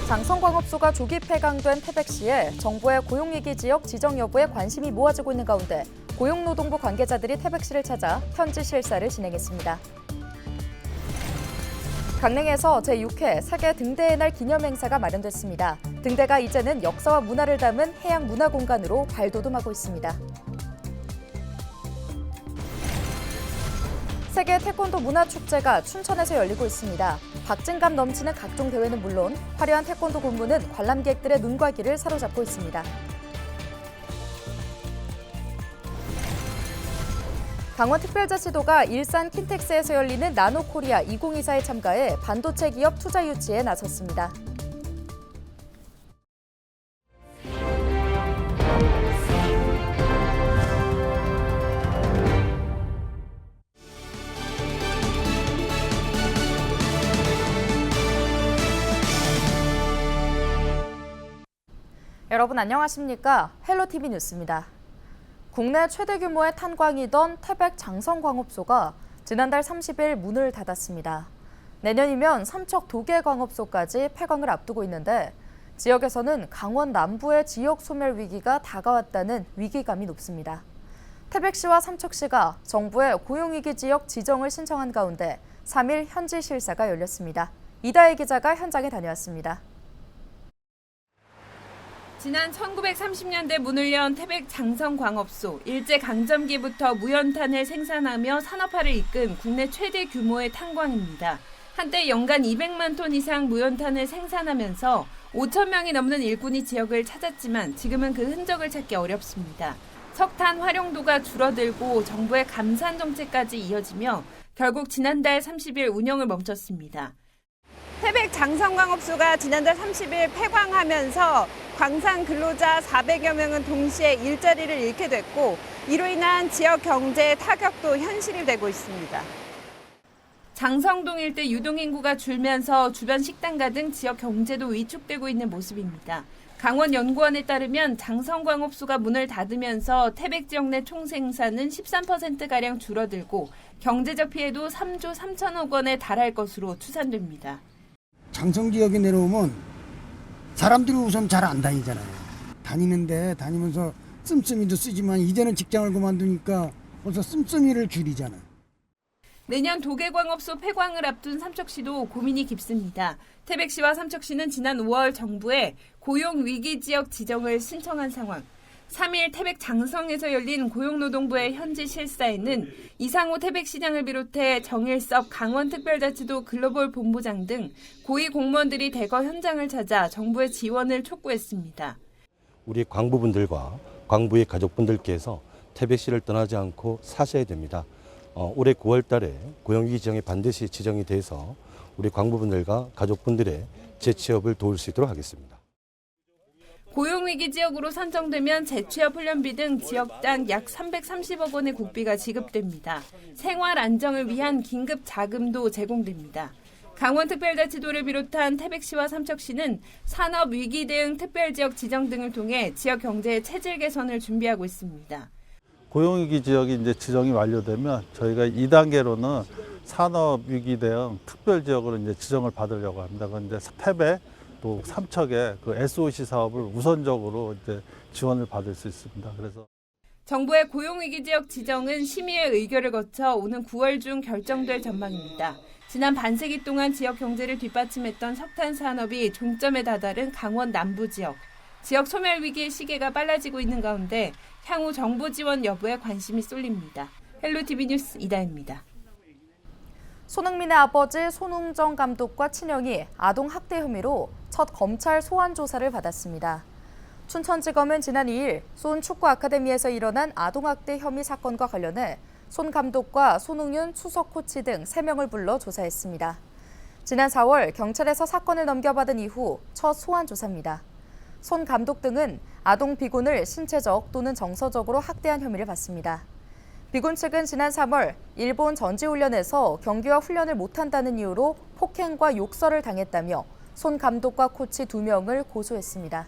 장성광업소가 조기 폐광된 태백시에 정부의 고용위기 지역 지정 여부에 관심이 모아지고 있는 가운데 고용노동부 관계자들이 태백시를 찾아 현지 실사를 진행했습니다. 강릉에서 제6회 세계 등대의 날 기념행사가 마련됐습니다. 등대가 이제는 역사와 문화를 담은 해양 문화 공간으로 발돋움하고 있습니다. 세계 태권도 문화축제가 춘천에서 열리고 있습니다. 박진감 넘치는 각종 대회는 물론 화려한 태권도 군무는 관람객들의 눈과 귀를 사로잡고 있습니다. 강원특별자치도가 일산 킨텍스에서 열리는 나노코리아 2024에 참가해 반도체 기업 투자 유치에 나섰습니다. 여러분 안녕하십니까? 헬로티비 뉴스입니다. 국내 최대 규모의 탄광이던 태백 장성광업소가 지난달 30일 문을 닫았습니다. 내년이면 삼척 도계광업소까지 폐광을 앞두고 있는데 지역에서는 강원 남부의 지역 소멸 위기가 다가왔다는 위기감이 높습니다. 태백시와 삼척시가 정부에 고용위기 지역 지정을 신청한 가운데 3일 현지 실사가 열렸습니다. 이다혜 기자가 현장에 다녀왔습니다. 지난 1930년대 문을 연 태백 장성광업소, 일제강점기부터 무연탄을 생산하며 산업화를 이끈 국내 최대 규모의 탄광입니다. 한때 연간 200만 톤 이상 무연탄을 생산하면서 5천 명이 넘는 일꾼이 지역을 찾았지만 지금은 그 흔적을 찾기 어렵습니다. 석탄 활용도가 줄어들고 정부의 감산 정책까지 이어지며 결국 지난달 30일 운영을 멈췄습니다. 태백 장성광업소가 지난달 30일 폐광하면서 광산 근로자 400여 명은 동시에 일자리를 잃게 됐고 이로 인한 지역 경제의 타격도 현실이 되고 있습니다. 장성동 일대 유동인구가 줄면서 주변 식당가 등 지역 경제도 위축되고 있는 모습입니다. 강원연구원에 따르면 장성광업소가 문을 닫으면서 태백 지역 내 총생산은 13%가량 줄어들고 경제적 피해도 3조 3천억 원에 달할 것으로 추산됩니다. 장성 지역에 내려오면 사람들이 우선 잘 안 다니잖아요. 다니면서 씀씀이도 쓰지만 이제는 직장을 그만두니까 벌써 씀씀이를 줄이잖아요. 내년 도계광업소 폐광을 앞둔 삼척시도 고민이 깊습니다. 태백시와 삼척시는 지난 5월 정부에 고용위기지역 지정을 신청한 상황. 3일 태백 장성에서 열린 고용노동부의 현지 실사에는 이상호 태백시장을 비롯해 정일섭 강원특별자치도 글로벌 본부장 등 고위 공무원들이 대거 현장을 찾아 정부의 지원을 촉구했습니다. 우리 광부분들과 광부의 가족분들께서 태백시를 떠나지 않고 사셔야 됩니다. 올해 9월 달에 고용위기 지정에 반드시 지정이 돼서 우리 광부분들과 가족분들의 재취업을 도울 수 있도록 하겠습니다. 고용위기 지역으로 선정되면 재취업 훈련비 등 지역당 약 330억 원의 국비가 지급됩니다. 생활 안정을 위한 긴급 자금도 제공됩니다. 강원특별자치도를 비롯한 태백시와 삼척시는 산업위기 대응 특별지역 지정 등을 통해 지역 경제의 체질 개선을 준비하고 있습니다. 고용위기 지역이 이제 지정이 완료되면 저희가 2단계로는 산업위기 대응 특별지역으로 이제 지정을 받으려고 합니다. 그런데 태백 또 삼척의 그 SOC 사업을 우선적으로 이제 지원을 받을 수 있습니다. 그래서 정부의 고용위기 지역 지정은 심의의 의결을 거쳐 오는 9월 중 결정될 전망입니다. 지난 반세기 동안 지역 경제를 뒷받침했던 석탄 산업이 종점에 다다른 강원 남부 지역. 지역 소멸 위기의 시계가 빨라지고 있는 가운데 향후 정부 지원 여부에 관심이 쏠립니다. 헬로티비 뉴스 이다혜입니다. 손흥민의 아버지 손흥정 감독과 친형이 아동 학대 혐의로 첫 검찰 소환 조사를 받았습니다. 춘천지검은 지난 2일 손 축구 아카데미에서 일어난 아동 학대 혐의 사건과 관련해 손 감독과 손흥윤 수석 코치 등 3명을 불러 조사했습니다. 지난 4월 경찰에서 사건을 넘겨받은 이후 첫 소환 조사입니다. 손 감독 등은 아동 비군을 신체적 또는 정서적으로 학대한 혐의를 받습니다. 비군 측은 지난 3월 일본 전지훈련에서 경기와 훈련을 못한다는 이유로 폭행과 욕설을 당했다며 손 감독과 코치 2명을 고소했습니다.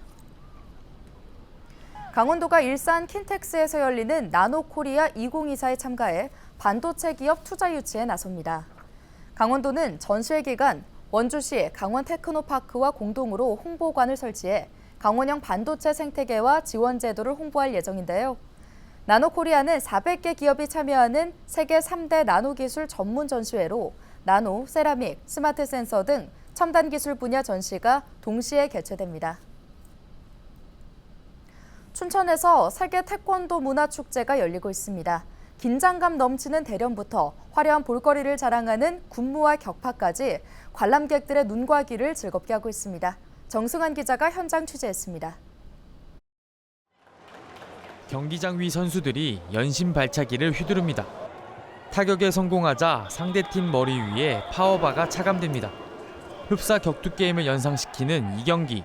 강원도가 일산 킨텍스에서 열리는 나노코리아 2024에 참가해 반도체 기업 투자 유치에 나섭니다. 강원도는 전시회 기간 원주시 강원 테크노파크와 공동으로 홍보관을 설치해 강원형 반도체 생태계와 지원 제도를 홍보할 예정인데요. 나노코리아는 400개 기업이 참여하는 세계 3대 나노기술 전문 전시회로 나노, 세라믹, 스마트 센서 등 첨단 기술 분야 전시가 동시에 개최됩니다. 춘천에서 세계 태권도 문화축제가 열리고 있습니다. 긴장감 넘치는 대련부터 화려한 볼거리를 자랑하는 군무와 격파까지 관람객들의 눈과 귀를 즐겁게 하고 있습니다. 정승환 기자가 현장 취재했습니다. 경기장 위 선수들이 연신 발차기를 휘두릅니다. 타격에 성공하자 상대팀 머리 위에 파워바가 차감됩니다. 흡사 격투 게임을 연상시키는 이 경기.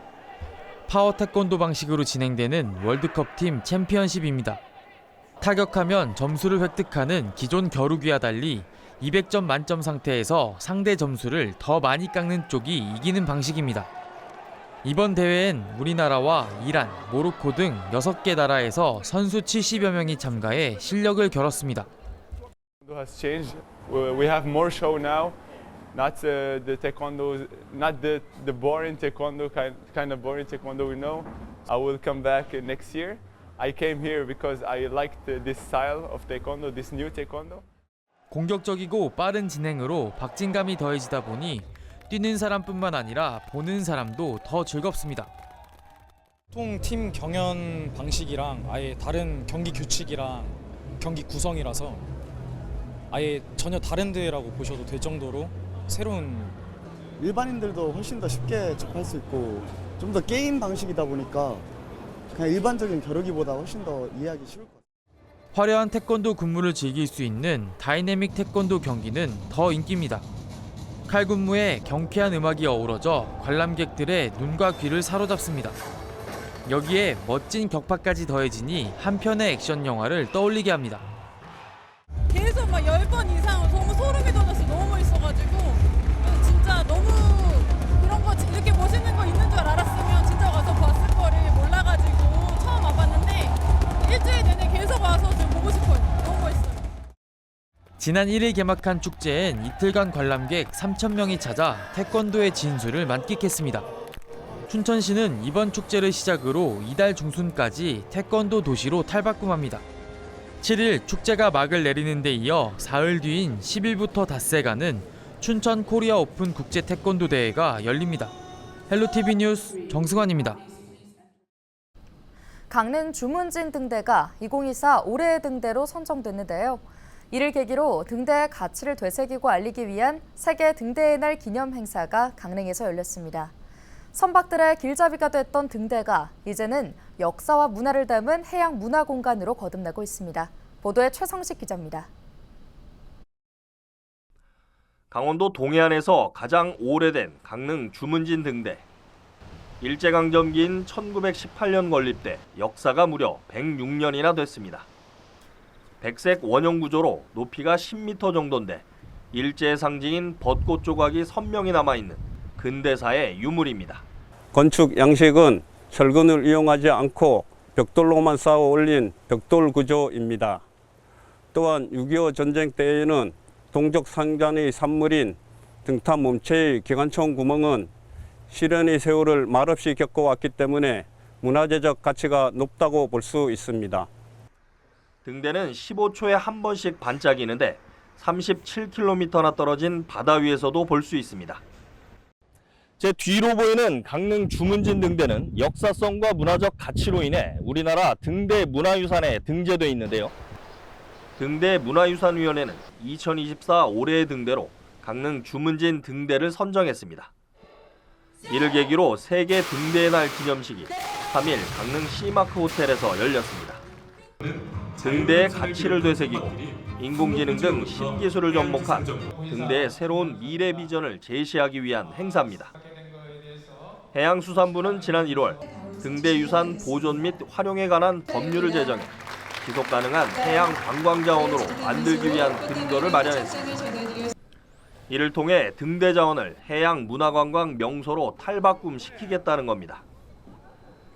파워 태권도 방식으로 진행되는 월드컵 팀 챔피언십입니다. 타격하면 점수를 획득하는 기존 겨루기와 달리 200점 만점 상태에서 상대 점수를 더 많이 깎는 쪽이 이기는 방식입니다. 이번 대회엔 우리나라와 이란, 모로코 등 6개 나라에서 선수 70여 명이 참가해 실력을 겨뤘습니다. Has changed. We have more show now. Not the taekwondo, not the boring taekwondo kind of boring taekwondo we know. I will come back next year. I came here because I liked this style of taekwondo, this new taekwondo. 공격적이고 빠른 진행으로 박진감이 더해지다 보니 뛰는 사람뿐만 아니라 보는 사람도 더 즐겁습니다. 보통 팀 경연 방식이랑 아예 다른 경기 규칙이랑 경기 구성이라서 아예 전혀 다른 대회라고 보셔도 될 정도로 새로운 일반인들도 훨씬 더 쉽게 접할 수 있고 좀 더 게임 방식이다 보니까 그냥 일반적인 겨루기보다 훨씬 더 이해하기 쉬울 것 같아요. 화려한 태권도 군무를 즐길 수 있는 다이내믹 태권도 경기는 더 인기입니다. 칼군무에 경쾌한 음악이 어우러져 관람객들의 눈과 귀를 사로잡습니다. 여기에 멋진 격파까지 더해지니 한 편의 액션 영화를 떠올리게 합니다. 계속 막 10번 이상 너무 소름이 돋았어. 너무 멋있어가지고 진짜 너무 그런 거 이렇게 멋있는 거 있는 줄 알았으면 진짜 가서 봤을 거를 몰라가지고 처음 와봤는데 일주일 내내 계속 와서 좀 보고 싶어요. 너무 멋있어요. 지난 1일 개막한 축제엔 이틀간 관람객 3,000명이 찾아 태권도의 진수를 만끽했습니다. 춘천시는 이번 축제를 시작으로 이달 중순까지 태권도 도시로 탈바꿈합니다. 7일 축제가 막을 내리는 데 이어 사흘 뒤인 10일부터 닷새가는 춘천 코리아 오픈 국제 태권도 대회가 열립니다. 헬로티비 뉴스 정승환입니다. 강릉 주문진 등대가 2024 올해의 등대로 선정됐는데요. 이를 계기로 등대의 가치를 되새기고 알리기 위한 세계 등대의 날 기념 행사가 강릉에서 열렸습니다. 선박들의 길잡이가 됐던 등대가 이제는 역사와 문화를 담은 해양 문화 공간으로 거듭나고 있습니다. 보도에 최성식 기자입니다. 강원도 동해안에서 가장 오래된 강릉 주문진 등대. 일제강점기인 1918년 건립돼 역사가 무려 106년이나 됐습니다. 백색 원형 구조로 높이가 10m 정도인데 일제의 상징인 벚꽃 조각이 선명히 남아있는 근대사의 유물입니다. 건축 양식은 철근을 이용하지 않고 벽돌로만 쌓아 올린 벽돌 구조입니다. 또한 6.25 전쟁 때에는 동족 상잔의 산물인 등탄 몸체의 기관총 구멍은 시련의 세월을 말없이 겪어왔기 때문에 문화재적 가치가 높다고 볼 수 있습니다. 등대는 15초에 한 번씩 반짝이는데 37km나 떨어진 바다 위에서도 볼 수 있습니다. 제 뒤로 보이는 강릉 주문진 등대는 역사성과 문화적 가치로 인해 우리나라 등대 문화유산에 등재돼 있는데요. 등대 문화유산위원회는 2024 올해의 등대로 강릉 주문진 등대를 선정했습니다. 이를 계기로 세계 등대의 날 기념식이 3일 강릉 시마크 호텔에서 열렸습니다. 등대의 가치를 되새기고 인공지능 등 신기술을 접목한 등대의 새로운 미래 비전을 제시하기 위한 행사입니다. 해양수산부는 지난 1월 등대유산 보존 및 활용에 관한 법률을 제정해 지속 가능한 해양 관광 자원으로 만들기 위한 근거를 마련했습니다. 이를 통해 등대 자원을 해양 문화관광 명소로 탈바꿈시키겠다는 겁니다.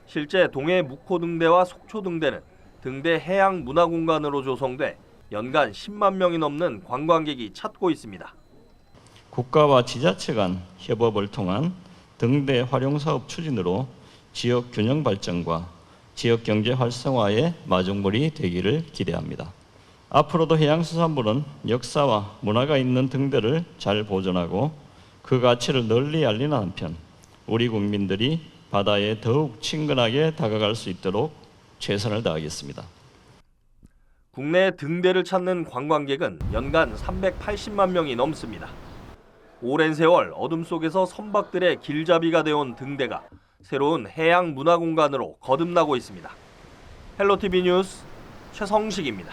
실제 동해 묵호 등대와 속초 등대는 등대 해양 문화공간으로 조성돼 연간 10만 명이 넘는 관광객이 찾고 있습니다. 국가와 지자체 간 협업을 통한 등대 활용 사업 추진으로 지역 균형 발전과 지역 경제 활성화의 마중물이 되기를 기대합니다. 앞으로도 해양수산물은 역사와 문화가 있는 등대를 잘 보존하고 그 가치를 널리 알리는 한편 우리 국민들이 바다에 더욱 친근하게 다가갈 수 있도록 최선을 다하겠습니다. 국내 등대를 찾는 관광객은 연간 380만 명이 넘습니다. 오랜 세월 어둠 속에서 선박들의 길잡이가 되어온 등대가 새로운 해양 문화 공간으로 거듭나고 있습니다. 헬로티비 뉴스 최성식입니다.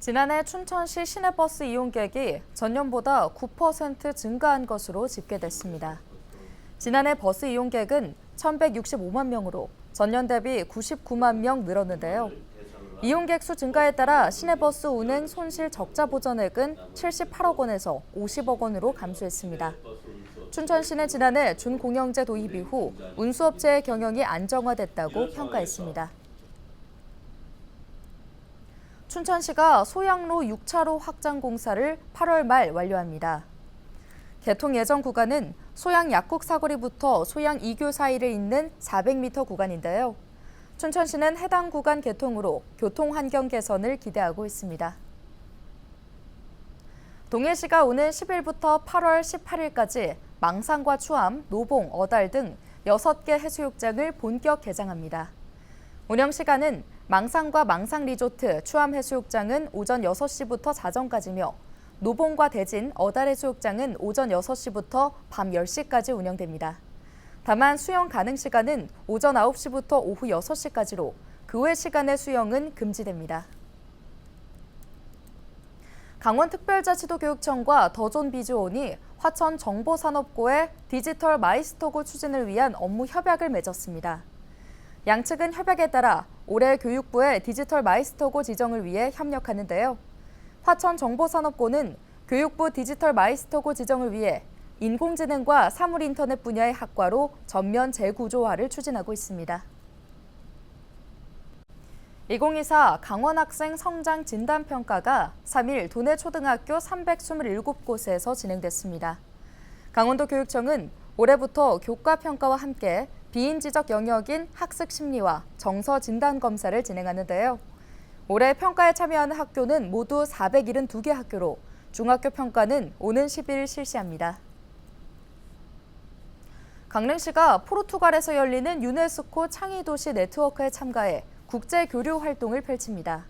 지난해 춘천시 시내버스 이용객이 전년보다 9% 증가한 것으로 집계됐습니다. 지난해 버스 이용객은 1,165만 명으로 전년 대비 99만 명 늘었는데요. 이용객 수 증가에 따라 시내버스 운행 손실 적자 보전액은 78억 원에서 50억 원으로 감소했습니다. 춘천시는 지난해 준공영제 도입 이후 운수업체의 경영이 안정화됐다고 평가했습니다. 춘천시가 소양로 6차로 확장 공사를 8월 말 완료합니다. 개통 예정 구간은 소양 약국 사거리부터 소양 2교 사이를 잇는 400m 구간인데요. 춘천시는 해당 구간 개통으로 교통 환경 개선을 기대하고 있습니다. 동해시가 오는 10일부터 8월 18일까지 망상과 추암, 노봉, 어달 등 6개 해수욕장을 본격 개장합니다. 운영 시간은 망상과 망상리조트, 추암해수욕장은 오전 6시부터 자정까지며 노봉과 대진, 어달해수욕장은 오전 6시부터 밤 10시까지 운영됩니다. 다만 수영 가능 시간은 오전 9시부터 오후 6시까지로 그 외 시간의 수영은 금지됩니다. 강원특별자치도교육청과 더존비주온이 화천정보산업고의 디지털 마이스터고 추진을 위한 업무 협약을 맺었습니다. 양측은 협약에 따라 올해 교육부의 디지털 마이스터고 지정을 위해 협력하는데요. 화천정보산업고는 교육부 디지털 마이스터고 지정을 위해 인공지능과 사물인터넷 분야의 학과로 전면 재구조화를 추진하고 있습니다. 2024 강원학생 성장 진단평가가 3일 도내 초등학교 327곳에서 진행됐습니다. 강원도 교육청은 올해부터 교과평가와 함께 비인지적 영역인 학습 심리와 정서 진단 검사를 진행하는데요. 올해 평가에 참여하는 학교는 모두 472개 학교로 중학교 평가는 오는 10일 실시합니다. 강릉시가 포르투갈에서 열리는 유네스코 창의도시 네트워크에 참가해 국제교류 활동을 펼칩니다.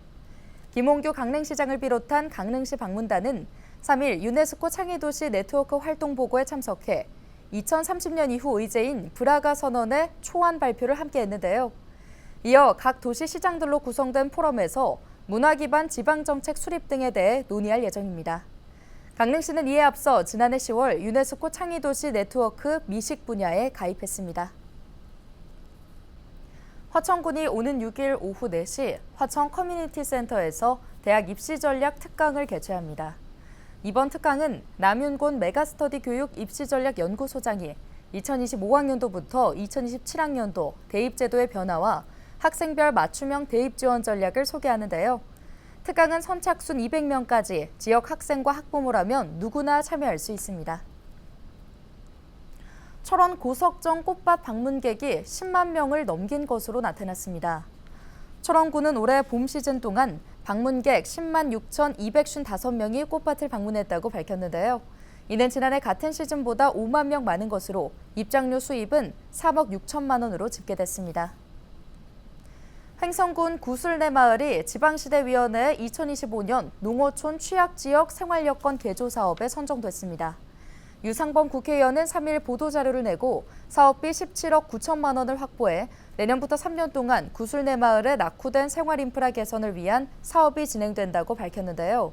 김홍규 강릉시장을 비롯한 강릉시 방문단은 3일 유네스코 창의도시 네트워크 활동보고에 참석해 2030년 이후 의제인 브라가 선언의 초안 발표를 함께 했는데요. 이어 각 도시 시장들로 구성된 포럼에서 문화 기반 지방정책 수립 등에 대해 논의할 예정입니다. 강릉시는 이에 앞서 지난해 10월 유네스코 창의도시 네트워크 미식 분야에 가입했습니다. 화천군이 오는 6일 오후 4시 화천 커뮤니티 센터에서 대학 입시 전략 특강을 개최합니다. 이번 특강은 남윤곤 메가스터디 교육 입시전략연구소장이 2025학년도부터 2027학년도 대입제도의 변화와 학생별 맞춤형 대입 지원 전략을 소개하는데요. 특강은 선착순 200명까지 지역 학생과 학부모라면 누구나 참여할 수 있습니다. 철원 고석정 꽃밭 방문객이 10만 명을 넘긴 것으로 나타났습니다. 철원구는 올해 봄 시즌 동안 방문객 10만 6,255명이 꽃밭을 방문했다고 밝혔는데요. 이는 지난해 같은 시즌보다 5만 명 많은 것으로 입장료 수입은 3억 6천만 원으로 집계됐습니다. 횡성군 구술내 마을이 지방시대위원회 2025년 농어촌 취약지역 생활여건 개조 사업에 선정됐습니다. 유상범 국회의원은 3일 보도자료를 내고 사업비 17억 9천만 원을 확보해 내년부터 3년 동안 구술내 마을의 낙후된 생활인프라 개선을 위한 사업이 진행된다고 밝혔는데요.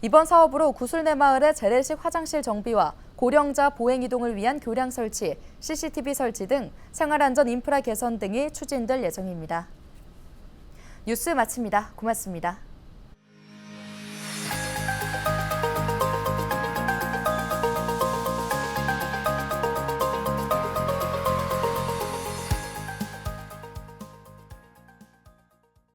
이번 사업으로 구술내 마을의 재래식 화장실 정비와 고령자 보행이동을 위한 교량 설치, CCTV 설치 등 생활안전 인프라 개선 등이 추진될 예정입니다. 뉴스 마칩니다. 고맙습니다.